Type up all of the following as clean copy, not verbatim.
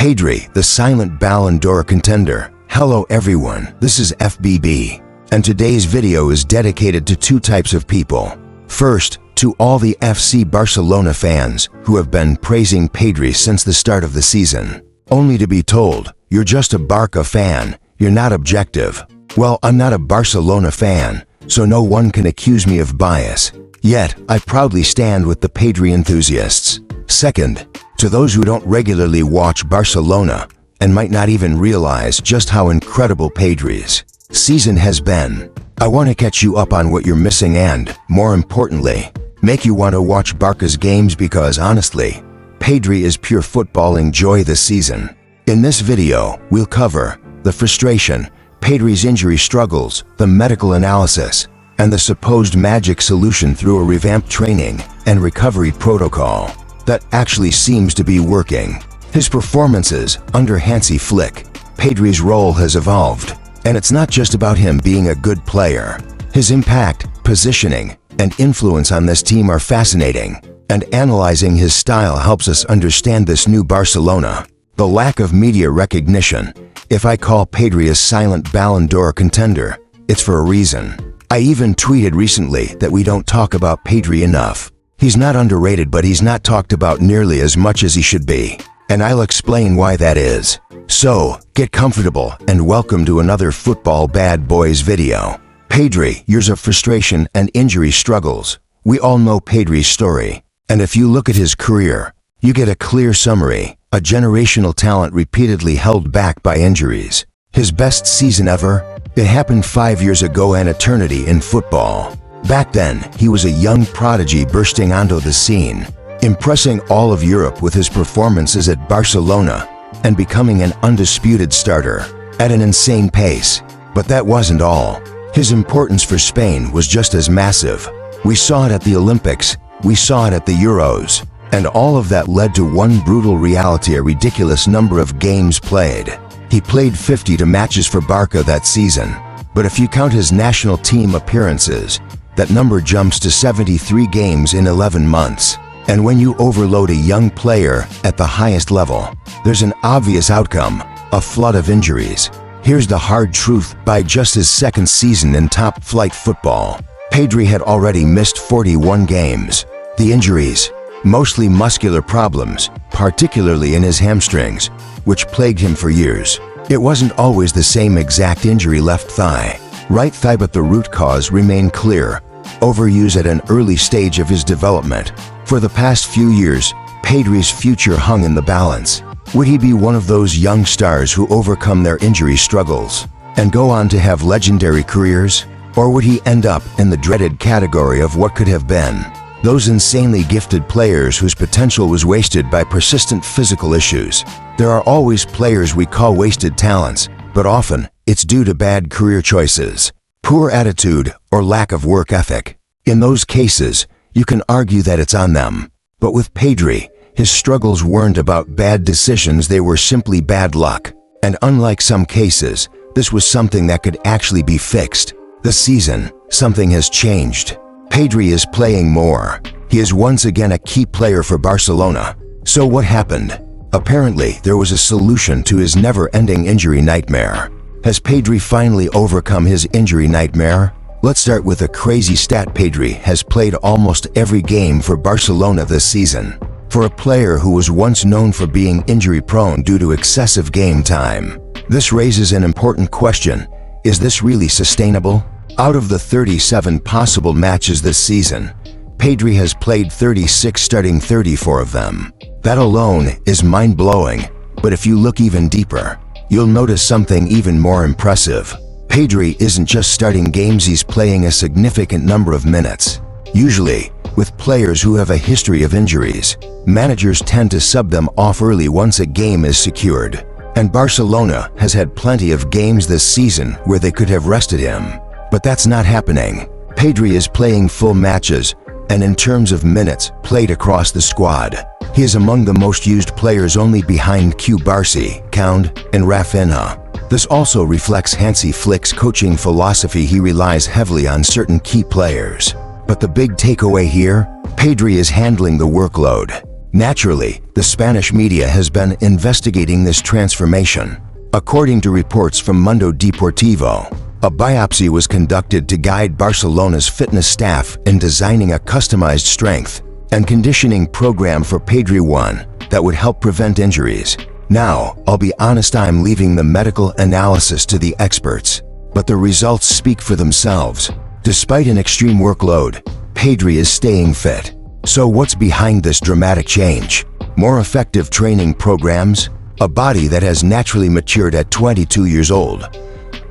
Pedri, the silent Ballon d'Or contender. Hello everyone, this is FBB, and today's video is dedicated to two types of people. First, to all the FC Barcelona fans who have been praising Pedri since the start of the season, only to be told, you're just a Barca fan, you're not objective. Well, I'm not a Barcelona fan, so no one can accuse me of bias. Yet, I proudly stand with the Pedri enthusiasts. Second, to those who don't regularly watch Barcelona and might not even realize just how incredible Pedri's season has been, I want to catch you up on what you're missing and, more importantly, make you want to watch Barca's games because honestly, Pedri is pure footballing joy this season. In this video, we'll cover the frustration, Pedri's injury struggles, the medical analysis, and the supposed magic solution through a revamped training and recovery protocol that actually seems to be working. His performances under Hansi Flick, Pedri's role has evolved, and it's not just about him being a good player. His impact, positioning, and influence on this team are fascinating, and analyzing his style helps us understand this new Barcelona. The lack of media recognition. If I call Pedri a silent Ballon d'Or contender, it's for a reason. I even tweeted recently that we don't talk about Pedri enough. He's not underrated, but he's not talked about nearly as much as he should be. And I'll explain why that is. So, get comfortable and welcome to another Football Bad Boys video. Pedri, years of frustration and injury struggles. We all know Pedri's story. And if you look at his career, you get a clear summary. A generational talent repeatedly held back by injuries. His best season ever? It happened 5 years ago, an eternity in football. Back then, he was a young prodigy bursting onto the scene, impressing all of Europe with his performances at Barcelona and becoming an undisputed starter at an insane pace. But that wasn't all. His importance for Spain was just as massive. We saw it at the Olympics, we saw it at the Euros, and all of that led to one brutal reality: a ridiculous number of games played. He played 50 matches for Barca that season, but if you count his national team appearances, that number jumps to 73 games in 11 months. And when you overload a young player at the highest level, there's an obvious outcome: a flood of injuries. Here's the hard truth: by just his second season in top-flight football, Pedri had already missed 41 games. The injuries, mostly muscular problems, particularly in his hamstrings, which plagued him for years. It wasn't always the same exact injury: left thigh, right thigh, but the root cause remained clear: overuse at an early stage of his development. For the past few years, Pedri's future hung in the balance. Would he be one of those young stars who overcome their injury struggles and go on to have legendary careers? Or would he end up in the dreaded category of what could have been? Those insanely gifted players whose potential was wasted by persistent physical issues. There are always players we call wasted talents, but often it's due to bad career choices, poor attitude, or lack of work ethic. In those cases, you can argue that it's on them. But with Pedri, his struggles weren't about bad decisions, they were simply bad luck. And unlike some cases, this was something that could actually be fixed. This season, something has changed. Pedri is playing more. He is once again a key player for Barcelona. So what happened? Apparently, there was a solution to his never-ending injury nightmare. Has Pedri finally overcome his injury nightmare? Let's start with a crazy stat: Pedri has played almost every game for Barcelona this season. For a player who was once known for being injury-prone due to excessive game time, this raises an important question: is this really sustainable? Out of the 37 possible matches this season, Pedri has played 36, starting 34 of them. That alone is mind-blowing, but if you look even deeper, you'll notice something even more impressive. Pedri isn't just starting games, he's playing a significant number of minutes. Usually, with players who have a history of injuries, managers tend to sub them off early once a game is secured. And Barcelona has had plenty of games this season where they could have rested him. But that's not happening. Pedri is playing full matches, and in terms of minutes played across the squad, he is among the most used players, only behind Barca, Count, and Rafinha. This also reflects Hansi Flick's coaching philosophy. He relies heavily on certain key players. But the big takeaway here? Pedri is handling the workload. Naturally, the Spanish media has been investigating this transformation. According to reports from Mundo Deportivo, a biopsy was conducted to guide Barcelona's fitness staff in designing a customized strength and conditioning program for Pedri 1 that would help prevent injuries. Now, I'll be honest, I'm leaving the medical analysis to the experts, but the results speak for themselves. Despite an extreme workload, Pedri is staying fit. So what's behind this dramatic change? More effective training programs? A body that has naturally matured at 22 years old?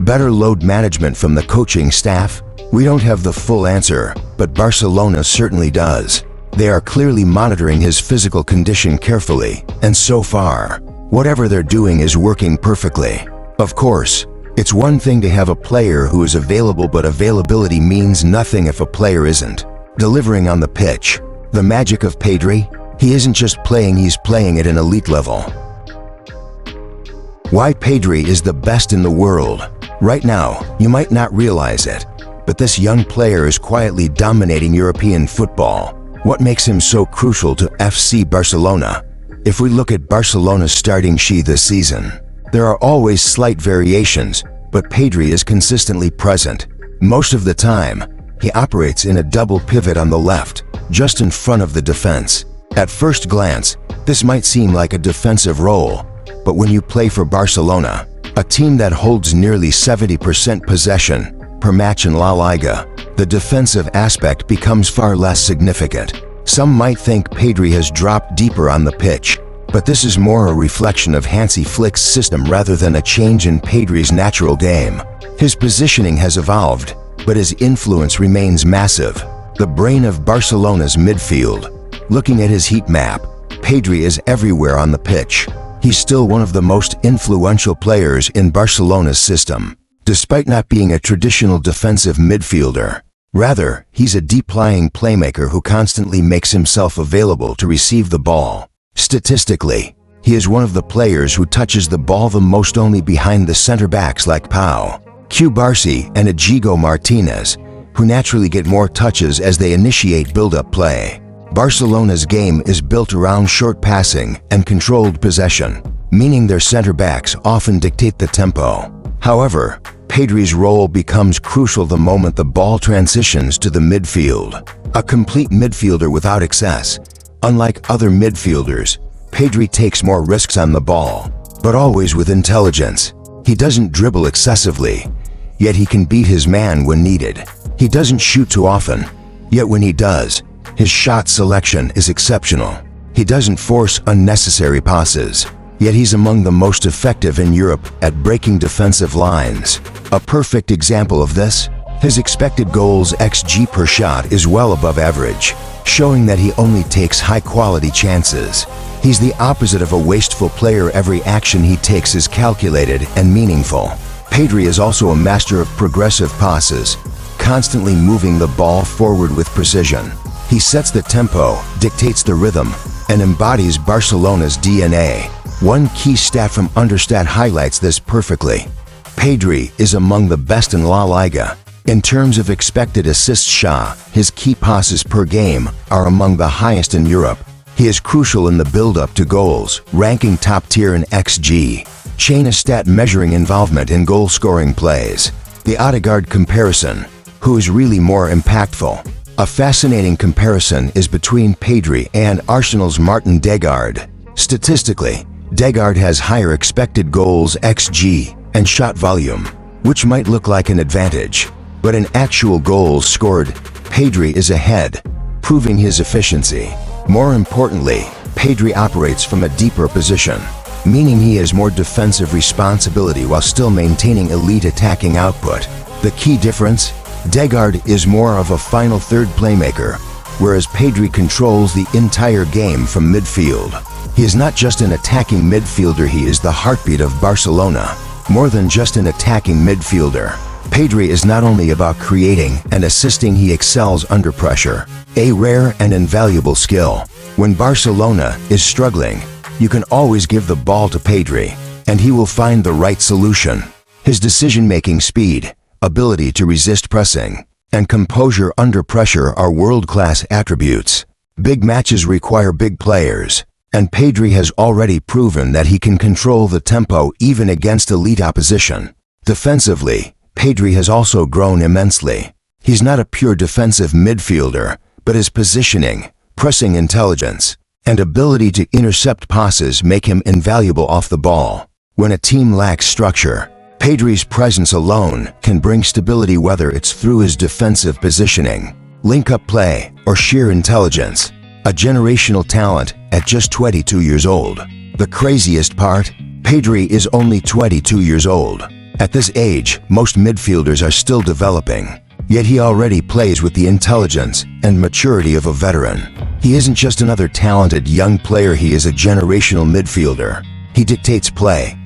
Better load management from the coaching staff? We don't have the full answer, but Barcelona certainly does. They are clearly monitoring his physical condition carefully, and so far, whatever they're doing is working perfectly. Of course, it's one thing to have a player who is available, but availability means nothing if a player isn't delivering on the pitch. The magic of Pedri? He isn't just playing, he's playing at an elite level. Why Pedri is the best in the world? Right now, you might not realize it, but this young player is quietly dominating European football. What makes him so crucial to FC Barcelona? If we look at Barcelona's starting sheet this season, there are always slight variations, but Pedri is consistently present. Most of the time, he operates in a double pivot on the left, just in front of the defense. At first glance, this might seem like a defensive role, but when you play for Barcelona, a team that holds nearly 70% possession per match in La Liga, the defensive aspect becomes far less significant. Some might think Pedri has dropped deeper on the pitch, but this is more a reflection of Hansi Flick's system rather than a change in Pedri's natural game. His positioning has evolved, but his influence remains massive. The brain of Barcelona's midfield. Looking at his heat map, Pedri is everywhere on the pitch. He's still one of the most influential players in Barcelona's system, despite not being a traditional defensive midfielder. Rather, he's a deep-lying playmaker who constantly makes himself available to receive the ball. Statistically, he is one of the players who touches the ball the most, only behind the center-backs like Pau, Cubarsí and Inigo Martinez, who naturally get more touches as they initiate build-up play. Barcelona's game is built around short passing and controlled possession, meaning their center-backs often dictate the tempo. However, Pedri's role becomes crucial the moment the ball transitions to the midfield. A complete midfielder without excess. Unlike other midfielders, Pedri takes more risks on the ball, but always with intelligence. He doesn't dribble excessively, yet he can beat his man when needed. He doesn't shoot too often, yet when he does, his shot selection is exceptional. He doesn't force unnecessary passes, yet he's among the most effective in Europe at breaking defensive lines. A perfect example of this, his expected goals XG per shot is well above average, showing that he only takes high-quality chances. He's the opposite of a wasteful player. Every action he takes is calculated and meaningful. Pedri is also a master of progressive passes, constantly moving the ball forward with precision. He sets the tempo, dictates the rhythm, and embodies Barcelona's DNA. One key stat from Understat highlights this perfectly. Pedri is among the best in La Liga. In terms of expected assists, his key passes per game are among the highest in Europe. He is crucial in the build-up to goals, ranking top tier in XG. Chain a stat measuring involvement in goal-scoring plays. The Odegaard comparison. Who is really more impactful? A fascinating comparison is between Pedri and Arsenal's Martin Odegaard. Statistically, Odegaard has higher expected goals XG and shot volume, which might look like an advantage. But in actual goals scored, Pedri is ahead, proving his efficiency. More importantly, Pedri operates from a deeper position, meaning he has more defensive responsibility while still maintaining elite attacking output. The key difference? Odegaard is more of a final third playmaker, whereas Pedri controls the entire game from midfield. He is not just an attacking midfielder, he is the heartbeat of Barcelona. More than just an attacking midfielder, Pedri is not only about creating and assisting, he excels under pressure, a rare and invaluable skill. When Barcelona is struggling, you can always give the ball to Pedri, and he will find the right solution. His decision-making speed, ability to resist pressing, and composure under pressure are world-class attributes. Big matches require big players, and Pedri has already proven that he can control the tempo even against elite opposition. Defensively, Pedri has also grown immensely. He's not a pure defensive midfielder, but his positioning, pressing intelligence, and ability to intercept passes make him invaluable off the ball. When a team lacks structure, Pedri's presence alone can bring stability, whether it's through his defensive positioning, link-up play, or sheer intelligence. A generational talent at just 22 years old. The craziest part? Pedri is only 22 years old. At this age, most midfielders are still developing, yet he already plays with the intelligence and maturity of a veteran. He isn't just another talented young player, he is a generational midfielder. He dictates play.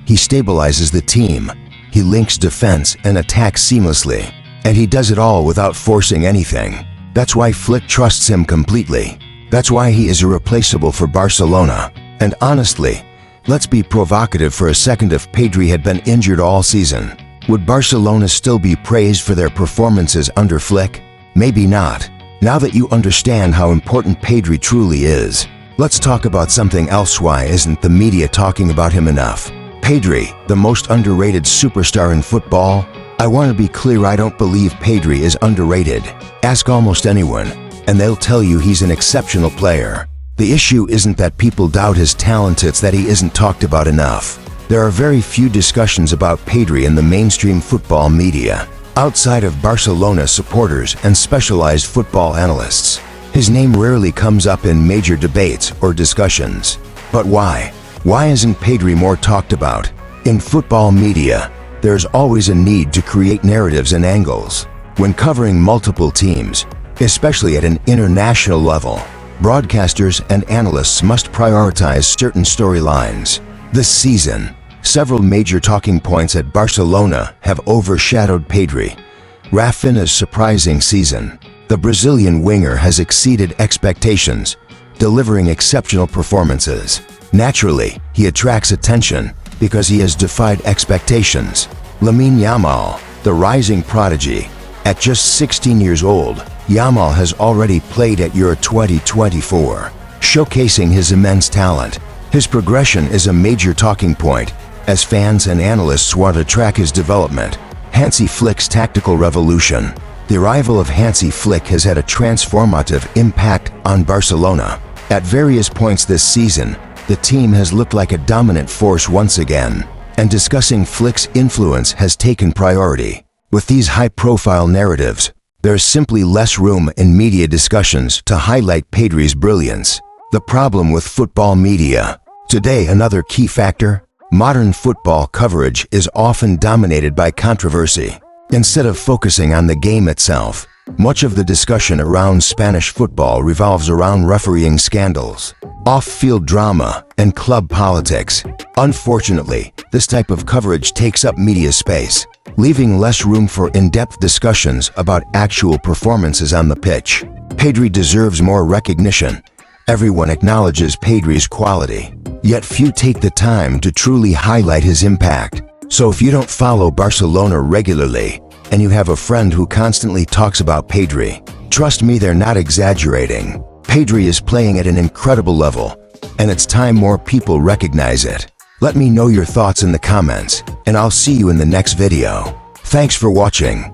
He stabilizes the team. He links defense and attack seamlessly. And he does it all without forcing anything. That's why Flick trusts him completely. That's why he is irreplaceable for Barcelona. And honestly, let's be provocative for a second. If Pedri had been injured all season, would Barcelona still be praised for their performances under Flick? Maybe not. Now that you understand how important Pedri truly is, let's talk about something else. Why isn't the media talking about him enough? Pedri, the most underrated superstar in football? I want to be clear, I don't believe Pedri is underrated. Ask almost anyone, and they'll tell you he's an exceptional player. The issue isn't that people doubt his talent, it's that he isn't talked about enough. There are very few discussions about Pedri in the mainstream football media, outside of Barcelona supporters and specialized football analysts. His name rarely comes up in major debates or discussions. But why? Why isn't Pedri more talked about? In football media, there's always a need to create narratives and angles. When covering multiple teams, especially at an international level, broadcasters and analysts must prioritize certain storylines. This season, several major talking points at Barcelona have overshadowed Pedri. Rafinha's surprising season. The Brazilian winger has exceeded expectations, delivering exceptional performances. Naturally, he attracts attention because he has defied expectations. Lamine Yamal, the rising prodigy. At just 16 years old, Yamal has already played at Euro 2024, showcasing his immense talent. His progression is a major talking point, as fans and analysts want to track his development. Hansi Flick's tactical revolution. The arrival of Hansi Flick has had a transformative impact on Barcelona. At various points this season, the team has looked like a dominant force once again, and discussing Flick's influence has taken priority. With these high-profile narratives, there's simply less room in media discussions to highlight Pedri's brilliance. The problem with football media. Today, another key factor: modern football coverage is often dominated by controversy. Instead of focusing on the game itself, much of the discussion around Spanish football revolves around refereeing scandals, off-field drama, and club politics. Unfortunately, this type of coverage takes up media space, leaving less room for in-depth discussions about actual performances on the pitch. Pedri deserves more recognition. Everyone acknowledges Pedri's quality, yet few take the time to truly highlight his impact. So if you don't follow Barcelona regularly, and you have a friend who constantly talks about Pedri, trust me, they're not exaggerating. Pedri is playing at an incredible level, and it's time more people recognize it. Let me know your thoughts in the comments, and I'll see you in the next video. Thanks for watching.